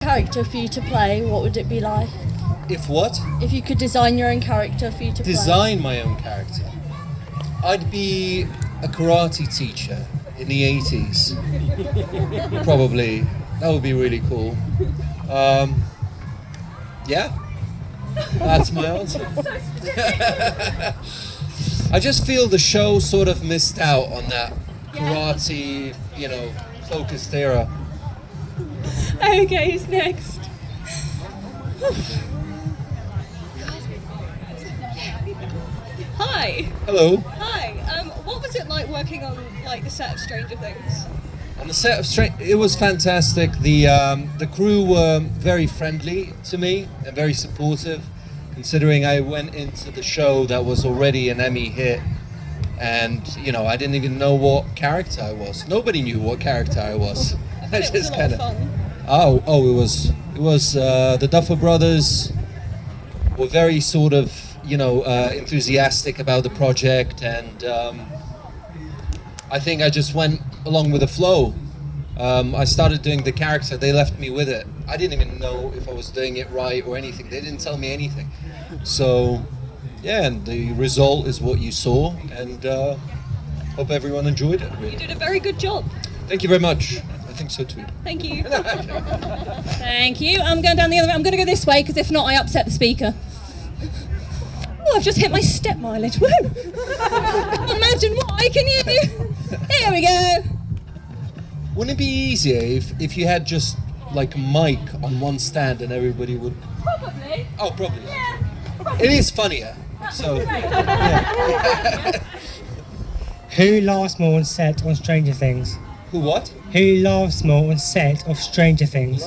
Character for you to play, what would it be like? If what? If you could design your own character for you to play. Design my own character. I'd be a karate teacher in the 80s. Probably. That would be really cool. Yeah. That's my answer. I just feel the show sort of missed out on that karate, focused era. Okay, who's next? Hi. Hello. Hi. What was it like working on the set of Stranger Things? On the set of it was fantastic. The crew were very friendly to me and very supportive, considering I went into the show that was already an Emmy hit, and I didn't even know what character I was. Nobody knew what character I was. I It was a lot of fun. It was the Duffer Brothers were very sort of enthusiastic about the project, and I think I just went along with the flow. I started doing the character, they left me with it. I didn't even know if I was doing it right or anything. They didn't tell me anything. So, yeah, and the result is what you saw, and hope everyone enjoyed it, really. You did a very good job. Thank you very much. I think so too. Thank you. Thank you. I'm going down the other way. I'm going to go this way, because if not, I upset the speaker. Oh, I've just hit my step mileage. Woo! Imagine why, can you? Here we go. Wouldn't it be easier if you had just like a mic on one stand and everybody would... Probably. Oh, probably. Yeah. It is funnier. So, yeah. Who laughs more on set on Stranger Things? Who what? Who laughs more on set of Stranger Things?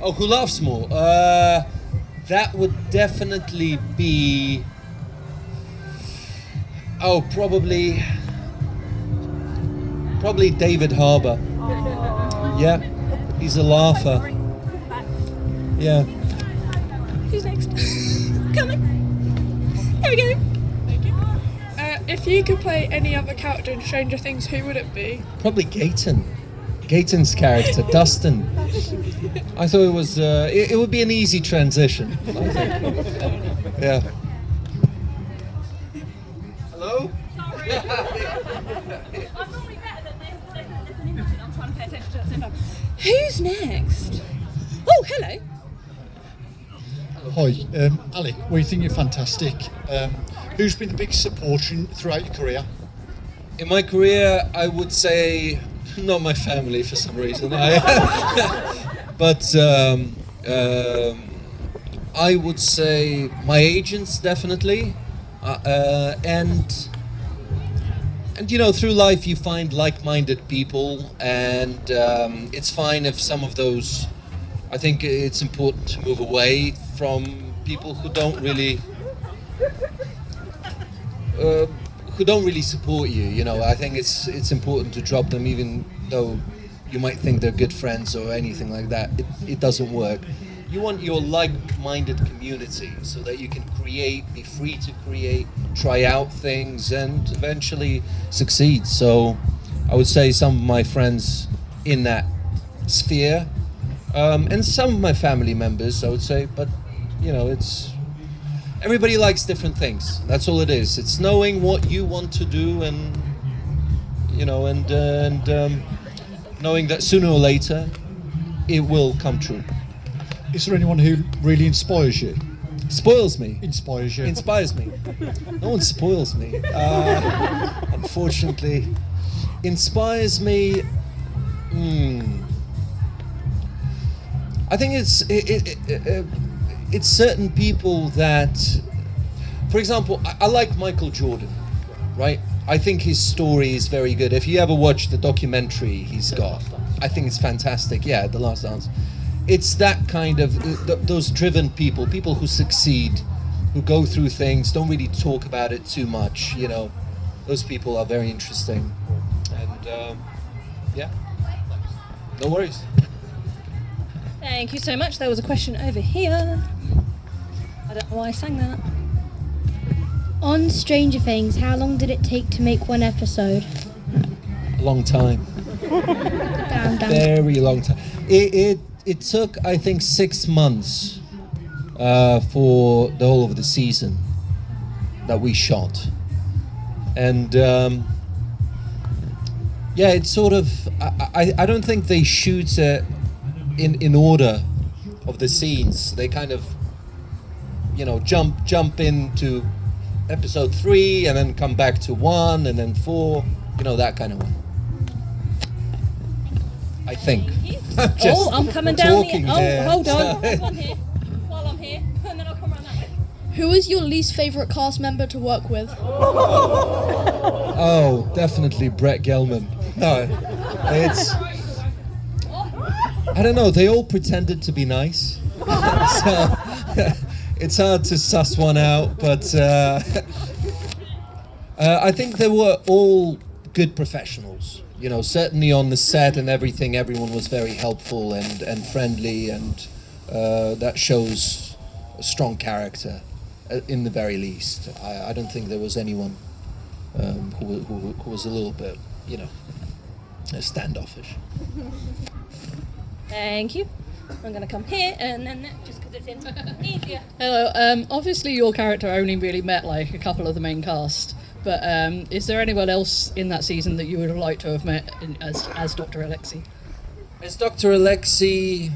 Oh, who laughs more? That would definitely be... Oh, probably David Harbour. Yeah, he's a laugher. Yeah. Who's next? Coming. Here we go. If you could play any other character in Stranger Things, who would it be? Probably Gaten. Gaten's character, Dustin. I thought it was. It would be an easy transition. I think. Yeah. Hello. Sorry. I'm normally better than this. There's an image and I'm trying to pay attention to that same time. Who's next? Oh, hello. Hi, Alec, we think you're fantastic. Who's been the biggest supporter throughout your career? In my career, I would say not my family for some reason. But I would say my agents definitely, and through life you find like-minded people, and it's fine if some of those. I think it's important to move away from people who don't really support you. I think it's important to drop them, even though you might think they're good friends or anything like that. It doesn't work. You want your like-minded community so that you can be free to create, try out things, and eventually succeed. So I would say some of my friends in that sphere, and some of my family members, I would say, but it's everybody likes different things. That's all it is. It's knowing what you want to do, and knowing that sooner or later it will come true. Is there anyone who really inspires you? Spoils me. Inspires you? Inspires me. No one spoils me. Unfortunately, inspires me. I think it's certain people that, for example, I like Michael Jordan, right? I think his story is very good. If you ever watch the documentary he's got, I think it's fantastic. Yeah, The Last Dance. It's that kind of, those driven people who succeed, who go through things, don't really talk about it too much, Those people are very interesting. And, yeah, no worries. Thank you so much. There was a question over here. I don't know why I sang that. On Stranger Things, how long did it take to make one episode? A long time. Down. Very long time. it took, I think, 6 months for the whole of the season that we shot. And yeah, it's sort of, I don't think they shoot it in order of the scenes. They kind of, you know, jump into episode 3 and then come back to 1 and then 4, you know, that kind of way. I think. Oh, I'm coming down the. talking Oh, here. hold on. Hold on here. While I'm here, and then I'll come around that way. Who is your least favourite cast member to work with? Oh, definitely Brett Gelman. No, it's. I don't know. They all pretended to be nice, so it's hard to suss one out. But I think they were all good professionals. You know, certainly on the set and everything, everyone was very helpful and friendly, and that shows a strong character, in the very least. I don't think there was anyone who was a little bit, you know, standoffish. Thank you. I'm going to come here, and then that, just because it's in easier. Hello. Obviously, your character only really met like a couple of the main cast, but is there anyone else in that season that you would have liked to have met as Dr. Alexei? As Dr. Alexei,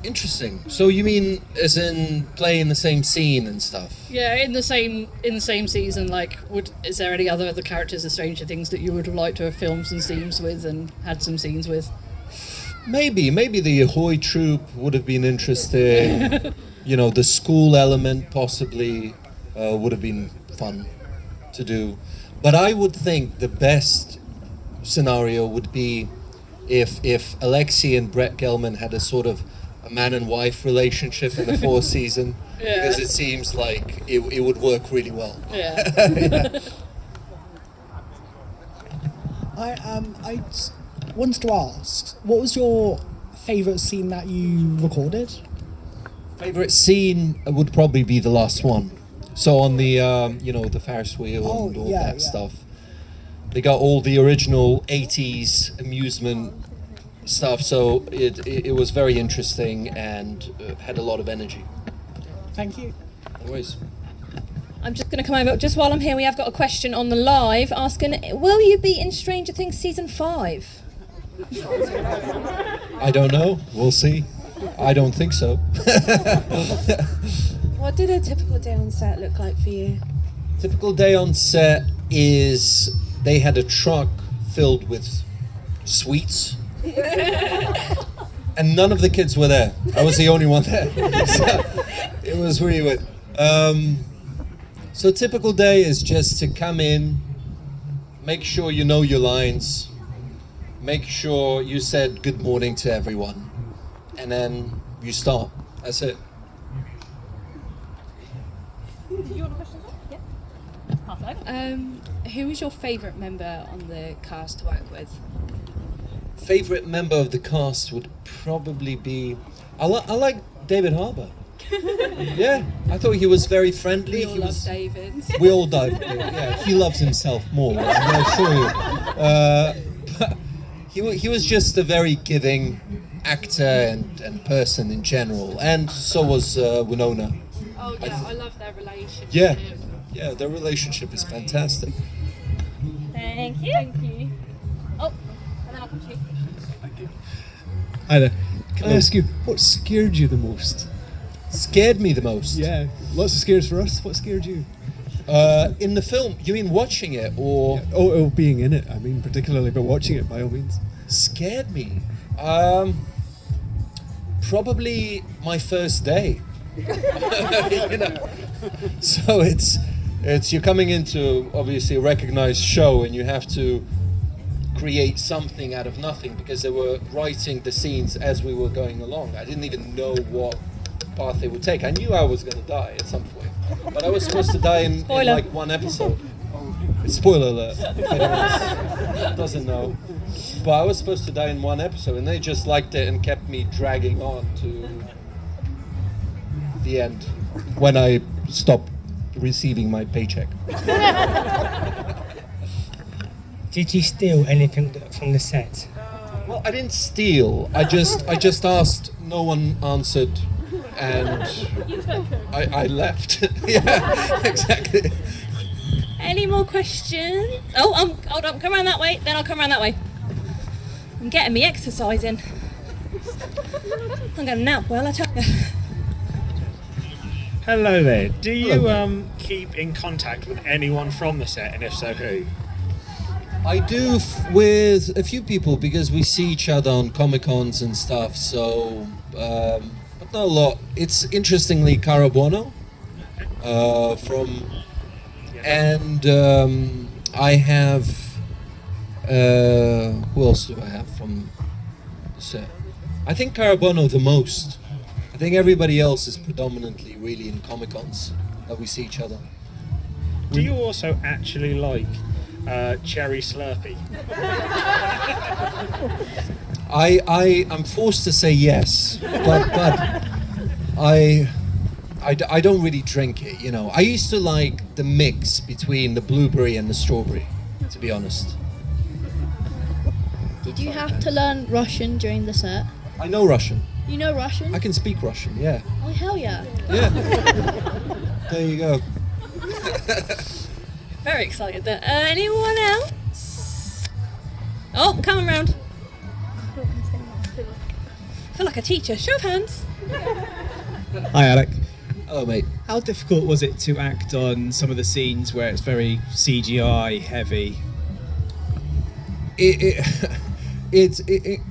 interesting. So you mean as in playing the same scene and stuff? Yeah, in the same season. Like, is there any other characters of Stranger Things that you would have liked to have filmed some scenes with and had some scenes with? Maybe the Ahoy troop would have been interesting. You know, the school element possibly would have been fun to do. But I would think the best scenario would be if Alexei and Brett Gelman had a sort of a man and wife relationship in the 4th season, Yeah. because it seems like it would work really well. Yeah. I wanted to ask, what was your favourite scene that you recorded? Favorite scene would probably be the last one. So on the you know, the Ferris wheel and all that stuff. They got all the original 80s amusement stuff, so it was very interesting and had a lot of energy. Thank you. No worries. I'm just going to come over. Just while I'm here, we have got a question on the live asking, will you be in Stranger Things season 5? I don't know. We'll see. I don't think so. What did a typical day on set look like for you? Typical day on set is they had a truck filled with sweets. And none of the kids were there. I was the only one there. So it was really weird. So typical day is just to come in, make sure you know your lines, make sure you said good morning to everyone, and then you start. That's it. You want a question? Yeah. Half Who was your favourite member on the cast to work with? Favorite member of the cast would probably be I like David Harbour. Yeah, I thought he was very friendly. We all love David. We all do. Yeah, he loves himself more, I assure you. But he was just a very giving actor and person in general, and so was Winona. Oh yeah, I love their relationship. Yeah, their relationship is fantastic. Thank you. Thank you. Oh, and then I'll come to you. Hi there. Can I ask you, what scared you the most? Scared me the most? Yeah, lots of scares for us. What scared you? In the film, you mean watching it or? Yeah. Oh, being in it. I mean, particularly, but watching it by all means. Scared me? Probably my first day. You know? So it's you're coming into obviously a recognized show and you have to create something out of nothing, because they were writing the scenes as we were going along. I didn't even know what path they would take. I knew I was going to die at some point, but I was supposed to die in like one episode. Spoiler alert, if anyone doesn't know. But I was supposed to die in one episode, and they just liked it and kept me dragging on to the end when I stopped receiving my paycheck. Did you steal anything from the set? Well, I didn't steal. I just asked. No one answered, and I left. Yeah, exactly. Any more questions? Oh, hold on. Come around that way. Then I'll come around that way. I'm getting me exercising. I'm going to nap. Well, I tell you. Hello there. Do you keep in contact with anyone from the set, and if so, who? I do with a few people because we see each other on Comic-Cons and stuff, so but not a lot. It's interestingly Cara Buono from, and I have who else do I have from the set? I think Cara Buono the most. I think everybody else is predominantly really in Comic-Cons that we see each other. Do you also actually like Cherry Slurpee? I'm forced to say yes, but I don't really drink it, you know. I used to like the mix between the blueberry and the strawberry, to be honest. Did you have to learn Russian during the set? I know Russian. You know Russian? I can speak Russian, yeah. Oh, hell yeah. Yeah. There you go. Very excited there. Anyone else? Oh, I'm coming round. I feel like a teacher. Show of hands. Hi, Alec. Hello, mate. How difficult was it to act on some of the scenes where it's very CGI heavy? It's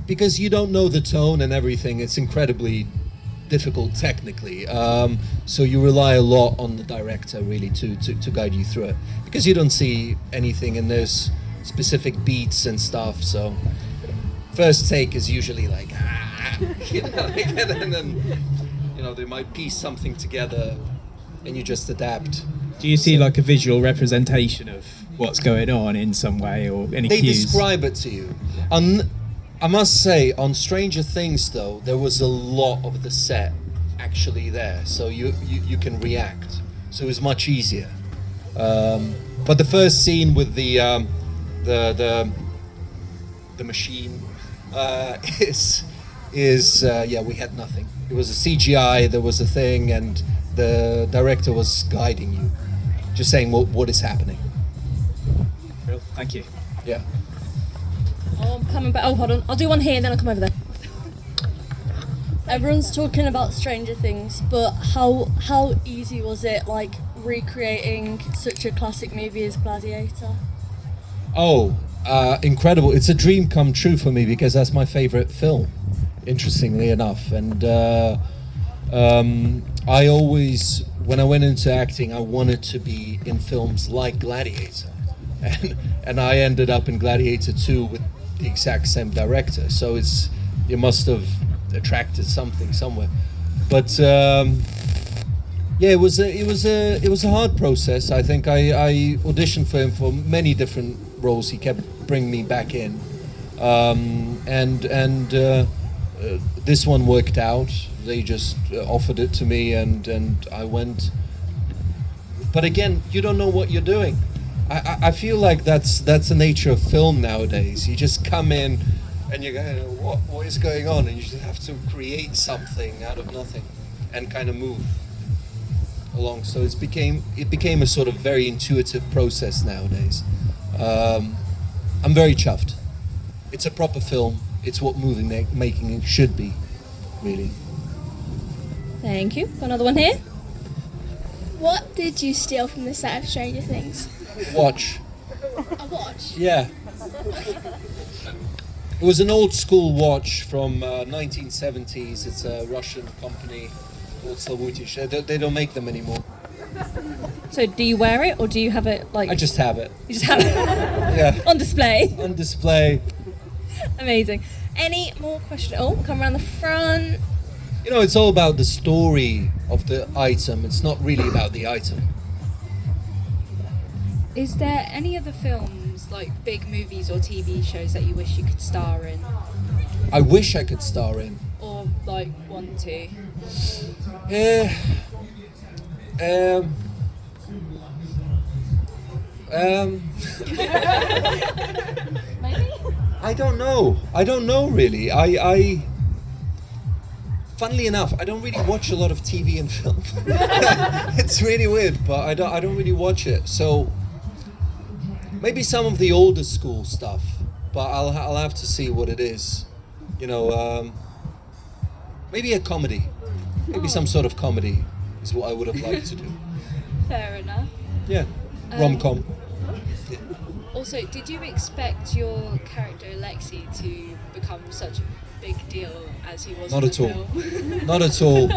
because you don't know the tone and everything. It's incredibly difficult technically. So you rely a lot on the director really to guide you through it because you don't see anything and there's specific beats and stuff. So first take is usually like you know, and then you know they might piece something together and you just adapt. Do you see like a visual representation of what's going on in some way or any They cues? describe it to you. I must say, on Stranger Things though, there was a lot of the set actually there, so you can react. So it was much easier. But the first scene with the machine is yeah, we had nothing. It was a CGI. There was a thing, and the director was guiding you, just saying what is happening. Real, thank you. Yeah. Oh, I'm coming back. Oh, hold on. I'll do one here and then I'll come over there. Everyone's talking about Stranger Things, but how easy was it, like, recreating such a classic movie as Gladiator? Oh, incredible. It's a dream come true for me because that's my favorite film, interestingly enough. And I always, when I went into acting, I wanted to be in films like Gladiator. And I ended up in Gladiator 2 with the exact same director. So it must have attracted something somewhere. But yeah, it was a hard process. I think I auditioned for him for many different roles. He kept bringing me back in, and this one worked out. They just offered it to me, and I went. But again, you don't know what you're doing. I feel like that's the nature of film nowadays. You just come in and you go, what is going on? And you just have to create something out of nothing and kind of move along. So it became a sort of very intuitive process nowadays. I'm very chuffed. It's a proper film. It's what movie making should be, really. Thank you. Got another one here. What did you steal from the set of Stranger Things? Watch. A watch? Yeah. It was an old school watch from 1970s. It's a Russian company called Slavutish. They don't make them anymore. So do you wear it or do you have it like... I just have it. You just have it? Yeah. On display? On display. Amazing. Any more questions? Oh, come around the front. You know, it's all about the story of the item. It's not really about the item. Is there any other films, like big movies or TV shows that you wish you could star in? I wish I could star in. Or like want to? I don't know. I don't know really. Funnily enough, I don't really watch a lot of TV and film. It's really weird, but I don't really watch it. So maybe some of the older school stuff, but I'll have to see what it is. You know, maybe a comedy. Maybe some sort of comedy is what I would have liked to do. Fair enough. Yeah, rom-com. Yeah. Also, did you expect your character Alexei to become such a big deal as he was Not in at the all. film? Not at all.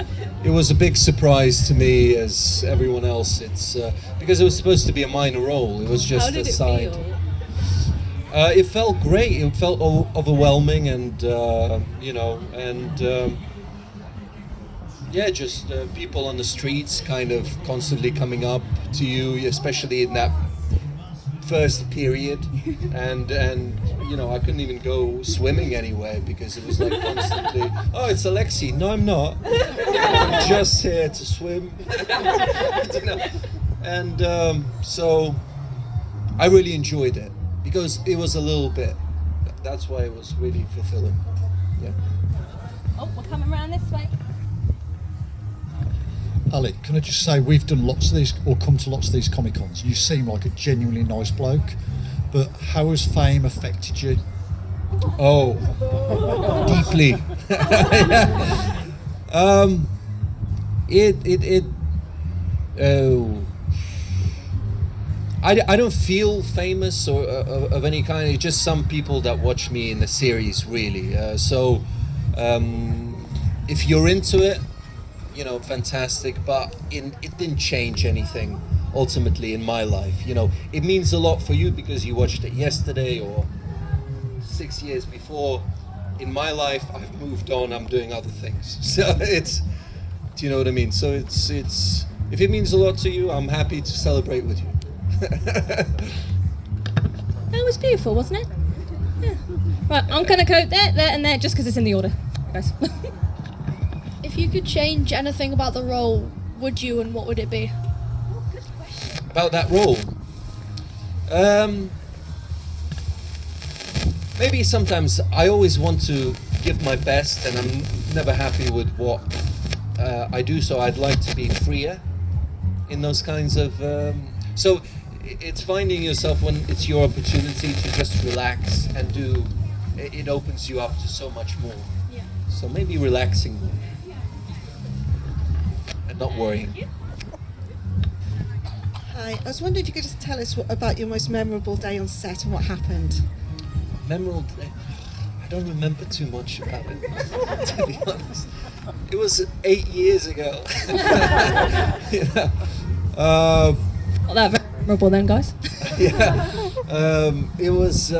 It was a big surprise to me as everyone else. It's because it was supposed to be a minor role. It was just How did a it side. feel? It felt great. It felt overwhelming, and you know, and yeah, just people on the streets kind of constantly coming up to you, especially in that first period, and you know, I couldn't even go swimming anywhere because it was like constantly, oh, it's Alexei. No, I'm not. I'm just here to swim. You know? And so I really enjoyed it because it was a little bit. That's why it was really fulfilling. Yeah. Oh, we're coming around this way. Ali, can I just say we've done lots of these, or come to lots of these Comic Cons. You seem like a genuinely nice bloke, but how has fame affected you? Oh, deeply. Oh. I don't feel famous or of any kind. It's just some people that watch me in the series, really. So if you're into it, you know, fantastic. But it didn't change anything ultimately in my life. You know, it means a lot for you because you watched it yesterday or 6 years before. In my life, I've moved on. I'm doing other things. So it's, do you know what I mean? So it's if it means a lot to you, I'm happy to celebrate with you. That was beautiful, wasn't it? Yeah. Right, I'm gonna go there, and there, just because it's in the order, guys. If you could change anything about the role, would you, and what would it be? About that role, maybe sometimes I always want to give my best, and I'm never happy with what I do. So I'd like to be freer in those kinds of. So it's finding yourself when it's your opportunity to just relax and do. It opens you up to so much more. Yeah. So maybe relaxing more and not worrying. Hi, I was wondering if you could just tell us about your most memorable day on set and what happened. Memorable day? I don't remember too much about it, to be honest. It was 8 years ago. You know? Not that very memorable then, guys. Yeah. It was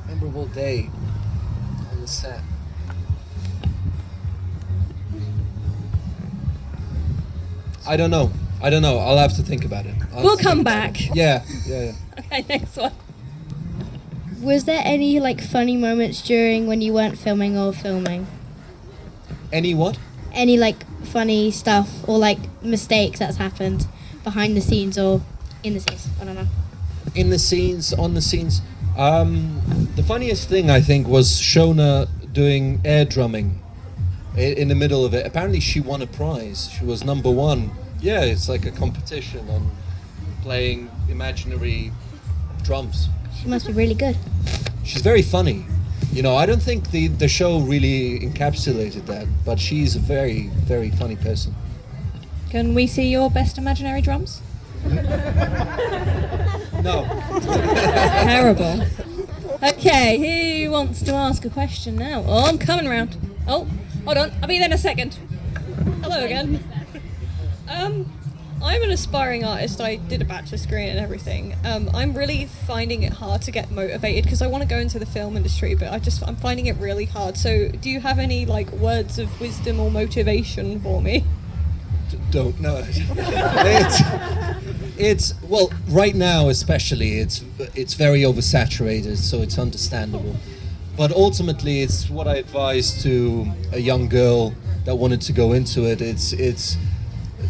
memorable day on the set. I don't know. I'll have to think about it. We'll come back. Yeah. Okay, next one. Was there any like funny moments during when you weren't filming or filming? Any what? Any like funny stuff or like mistakes that's happened behind the scenes or in the scenes? I don't know. In the scenes, on the scenes. The funniest thing I think was Shona doing air drumming in the middle of it. Apparently she won a prize. She was number one. Yeah, it's like a competition on playing imaginary drums. She must be really good. She's very funny. You know, I don't think the show really encapsulated that, but she's a very, very funny person. Can we see your best imaginary drums? No. Terrible. Okay, who wants to ask a question now? Oh, I'm coming around. Oh, hold on. I'll be there in a second. Hello again. I'm an aspiring artist. I did a bachelor's degree and everything. I'm really finding it hard to get motivated because I want to go into the film industry, but I'm finding it really hard. So, do you have any like words of wisdom or motivation for me? Don't know. It's well, right now especially, it's very oversaturated, so it's understandable. But ultimately, it's what I advise to a young girl that wanted to go into it. It's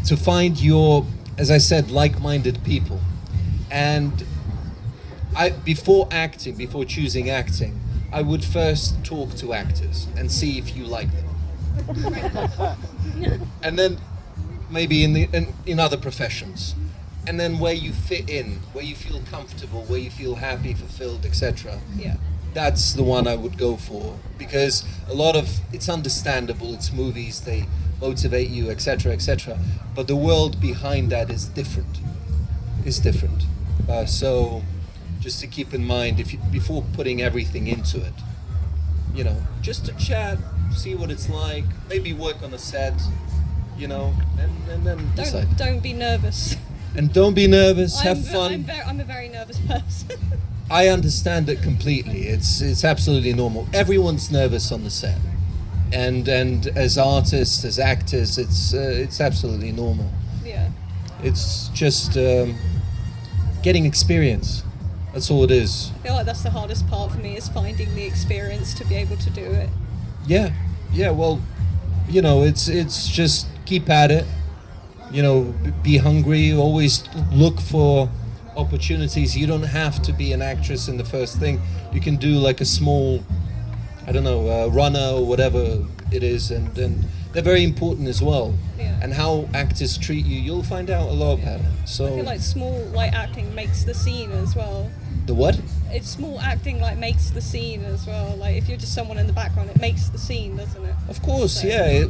to find your, as I said, like-minded people, and before choosing acting, I would first talk to actors and see if you like them. And then maybe in other professions, and then where you fit in, where you feel comfortable, where you feel happy, fulfilled, etc. Yeah. That's the one I would go for, because it's understandable, it's movies, they motivate you, etc., etc. But the world behind that is different. So just to keep in mind, before putting everything into it, just to chat, see what it's like, maybe work on a set, and then decide. Don't be nervous. And don't be nervous, have fun. I'm a very nervous person. I understand it completely. It's absolutely normal. Everyone's nervous on the set, and as artists, as actors, it's absolutely normal. Yeah. It's just getting experience. That's all it is. I feel like that's the hardest part for me, is finding the experience to be able to do it. Yeah. Well, it's just keep at it. Be hungry. Always look for opportunities. You don't have to be an actress in the first thing. You can do like a small, runner or whatever it is, and they're very important as well. Yeah. And how actors treat you, you'll find out a lot about it. So I feel like small acting makes the scene as well. The what? It's small acting makes the scene as well. Like if you're just someone in the background, it makes the scene, doesn't it? Of course, yeah.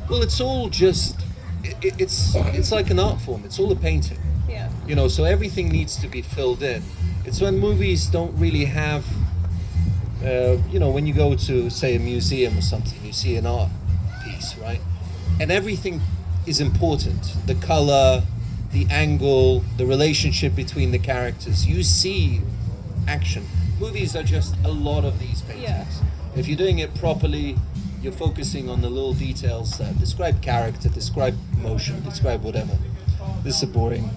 It's all just. It's like an art form. It's all a painting. Yeah. So everything needs to be filled in. It's when movies don't really have, when you go to, say, a museum or something, you see an art piece, right? And everything is important. The color, the angle, the relationship between the characters. You see action. Movies are just a lot of these paintings. Yeah. If you're doing it properly, you're focusing on the little details that describe character, describe emotion, describe whatever. This is a boring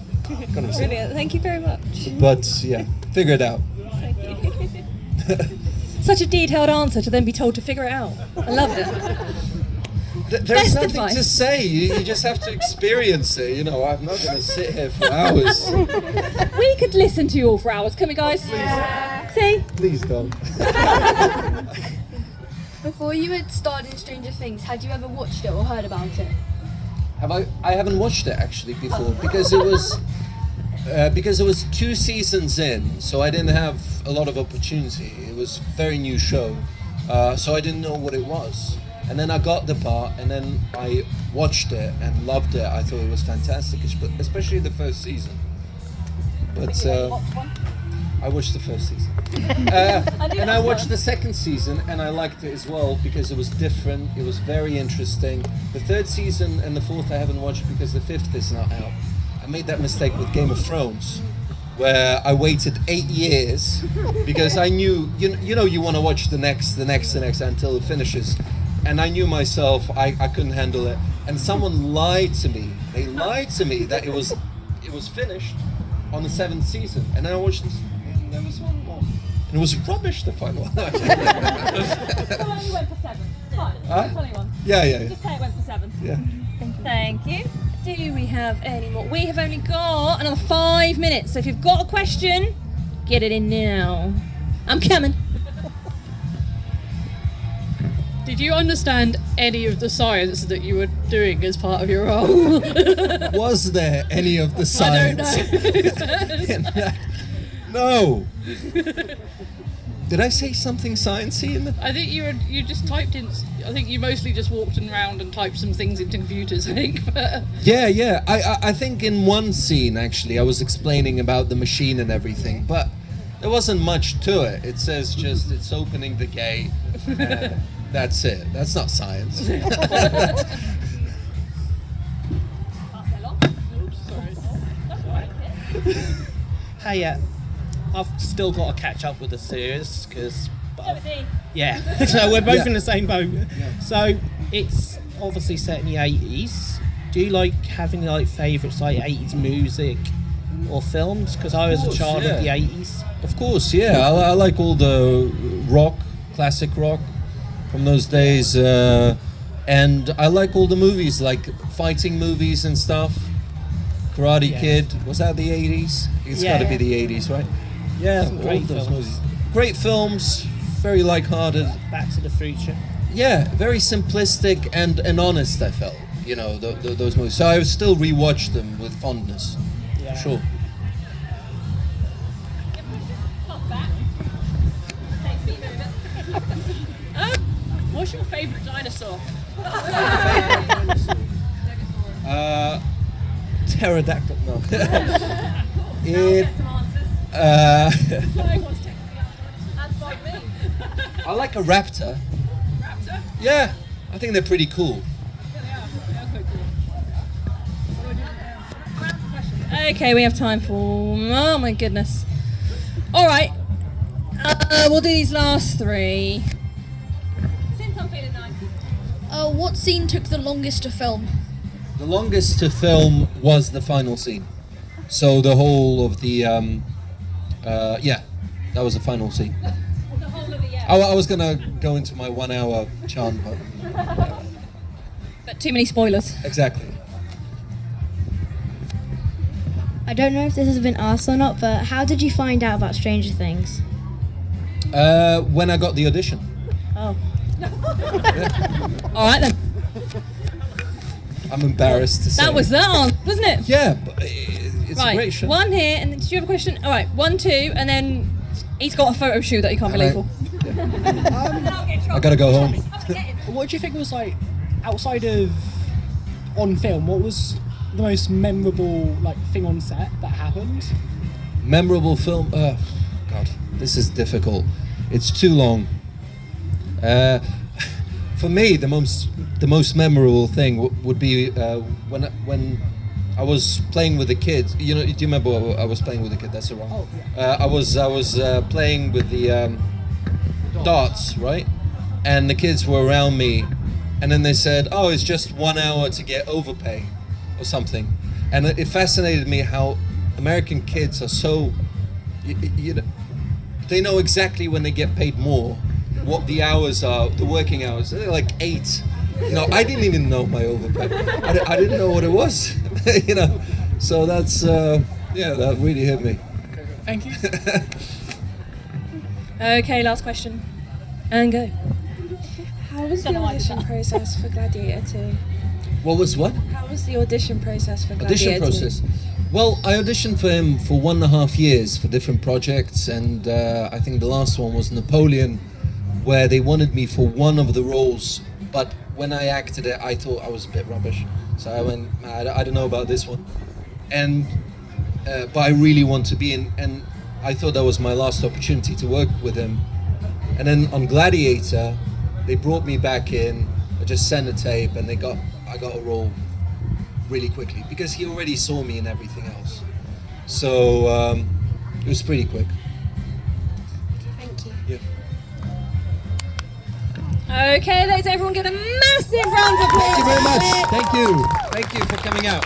conversation. Brilliant. Thank you very much. But yeah, figure it out. Thank you. Such a detailed answer to then be told to figure it out. I loved it. There's Best nothing advice. to say. You just have to experience it. I'm not going to sit here for hours. We could listen to you all for hours, can we, guys? See? Please don't. Before you had starred in Stranger Things, had you ever watched it or heard about it? I haven't watched it actually before because it was 2 seasons in, so I didn't have a lot of opportunity. It was a very new show, so I didn't know what it was. And then I got the part, and then I watched it and loved it. I thought it was fantastic, especially the first season. But I watched the first season. And I watched the second season, and I liked it as well because it was different. It was very interesting. The third season and the fourth I haven't watched because the fifth is not out. I made that mistake with Game of Thrones, where I waited 8 years because I knew, you want to watch the next until it finishes. And I knew myself, I couldn't handle it. And someone lied to me. They lied to me that it was finished on the 7th season. And then I watched this, and there was one more. And it was rubbish, the final one. So I only went for 7. Fine. It's only one. Yeah. Just say it went for 7. Yeah. Thank you. Do we have any more? We have only got another 5 minutes. So if you've got a question, get it in now. I'm coming. Did you understand any of the science that you were doing as part of your role? Was there any of the science? I don't know. No. Did I say something sciencey in the? I think you just typed in. I think you mostly just walked around and typed some things into computers. I think. But Yeah. I think in one scene actually I was explaining about the machine and everything, but there wasn't much to it. It says just it's opening the gate. That's it. That's not science. Hey, I've still got to catch up with the series because, yeah, so we're both in the same boat. So it's obviously set in the 80s. Do you like having favourites like 80s music or films? Because I was a child of the 80s. Of course, yeah. I like all the rock, classic rock from those days, and I like all the movies, like fighting movies and stuff. Karate Kid, was that the 80s? It's got to be the 80s, right? Yeah, Some all great of those films. movies. Great films, very light-hearted. Back to the Future. Yeah, very simplistic and honest. I felt, you know, those movies. So I would still rewatch them with fondness. Yeah. Sure. What's your favourite dinosaur? Pterodactyl. No. I like a raptor. Raptor? Yeah, I think they're pretty cool. Okay, we have time for. Oh my goodness. All right. We'll do these last three. Since I'm feeling nice. What scene took the longest to film? The longest to film was the final scene. So the whole of the, yeah, that was the final scene. The whole of the I was gonna go into my 1 hour chant, but But too many spoilers. exactly. I don't know if this has been asked or not, but how did you find out about Stranger Things? When I got the audition. Oh. All right then. I'm embarrassed to say. That was that, wasn't it? Yeah, but it's right. a great show. One here, and then, did you have a question? All right, 1, 2, and then he's got a photo shoot that he can't believe. I gotta go home. What do you think was like outside of on film? What was the most memorable like thing on set that happened? Memorable film. God, this is difficult. It's too long. For me, the most memorable thing would be when I was playing with the kids. You know, do you remember I was playing with the kid? That's wrong. Oh, yeah. I was playing with the darts, right? And the kids were around me, and then they said, "Oh, it's just 1 hour to get overpay, or something." And it fascinated me how American kids are so, you know, they know exactly when they get paid more, what the hours are, the working hours. They're like 8. You know, I didn't even know my overpay. I didn't know what it was. You know, so that's yeah, that really hit me. Thank you. Okay, last question. And go. How was the audition process for Gladiator 2? What was what? How was the audition process for Gladiator 2? Audition process. Well, I auditioned for him for 1.5 years for different projects, and I think the last one was Napoleon, where they wanted me for one of the roles, but when I acted it, I thought I was a bit rubbish. So I went, I don't know about this one. And but I really want to be in, and I thought that was my last opportunity to work with him. And then on Gladiator, they brought me back in. I just sent a tape, and I got a role really quickly because he already saw me in everything else. So it was pretty quick. Thank you. Yeah. Okay, let's everyone get a massive round of applause. Thank you very much. Thank you. Thank you for coming out.